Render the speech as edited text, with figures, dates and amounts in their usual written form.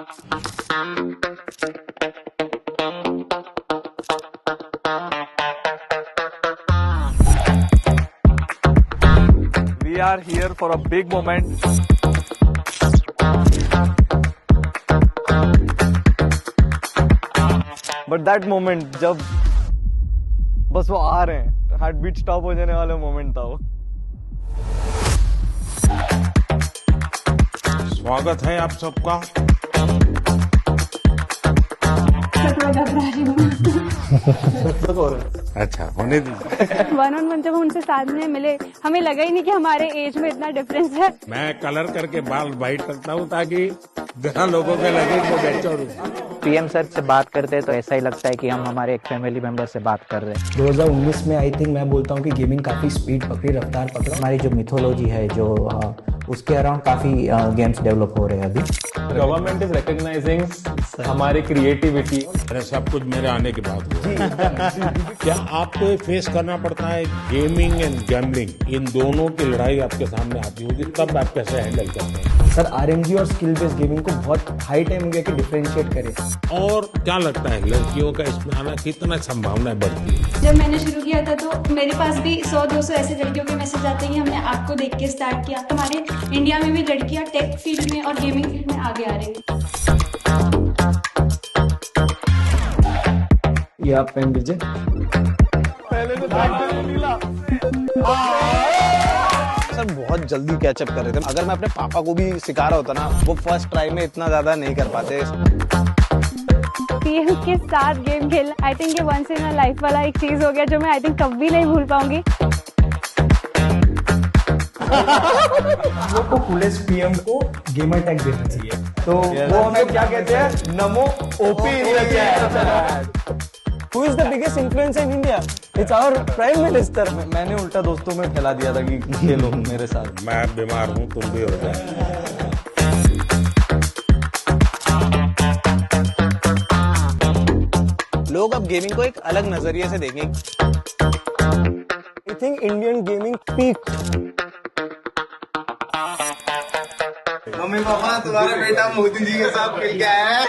We are here for a big moment. But that moment जब बस वो आ रहे हैं, हार्ट बीट स्टॉप हो जाने वाला मोमेंट था वो। स्वागत है आप सबका। अच्छा होने दीजिए। 1-on-1 जब हम उनसे सामने मिले, हमें लगा ही नहीं कि हमारे एज में इतना डिफरेंस है। मैं कलर करके बाल वाइट करता हूँ ताकि बिना लोगों के लगे कि मैच्योर हूँ। पीएम सर से बात करते हैं तो ऐसा ही लगता है कि हम हमारे एक फैमिली मेंबर से बात कर रहे हैं। 2019 में आई थिंक मैं बोलता हूँ कि गेमिंग काफ़ी स्पीड पकड़ी, रफ्तार पकड़ा। हमारी जो मिथोलॉजी है जो उसके अराउंड काफ़ी गेम्स डेवलप हो रहे हैं अभी। गवर्नमेंट इज रिकॉग्नाइजिंग हमारी क्रिएटिविटी। सब कुछ मेरे आने के बाद हुआ। क्या आपको फेस करना पड़ता है गेमिंग एंड गैम्बलिंग, इन दोनों की लड़ाई आपके सामने आती होगी, तब आप कैसे हैंडल करते हैं? सर आरएमजी और स्किल बेस्ड गेमिंग को बहुत हाई टाइम हो गया कि डिफरेंशिएट करें। और क्या लगता है लड़कियों का इसमें आना कितना संभावनाएं बढ़ती है? जब मैंने शुरू किया था तो मेरे पास भी 100-200 ऐसे लड़कियों के मैसेज आते हैं कि हमने आपको देख के स्टार्ट किया। हमारे इंडिया में भी लड़कियां टेक फील्ड में और गेमिंग फील्ड में आगे आ रही हैं। ये आप पहन लीजिए। पहले तो मिला। सर बहुत जल्दी कैचअप कर रहे थे। अगर मैं अपने पापा को भी सिखा रहा होता ना, वो फर्स्ट ट्राई में इतना ज्यादा नहीं कर पाते। पीएम के साथ गेम खेलना आई थिंक ये वंस इन अ लाइफ वाला एक चीज हो गया जो मैं आई थिंक कभी नहीं भूल पाऊंगी। लोग को कूलेस्ट पीएम को गेमर टैग देना चाहिए। तो वो हमें क्या कहते हैं, नमो OP in the Who is the biggest influencer in India? It's our Prime Minister. मैंने उल्टा दोस्तों में फैला दिया था कि खेलो मेरे साथ। मैं बीमार हूँ, तुम भी हो जाए। लोग अब गेमिंग को एक अलग नजरिए से देखेंगे। I think Indian gaming peaked. Mummy papa तुम्हारा बेटा मोदी जी के साथ खेल के आया है।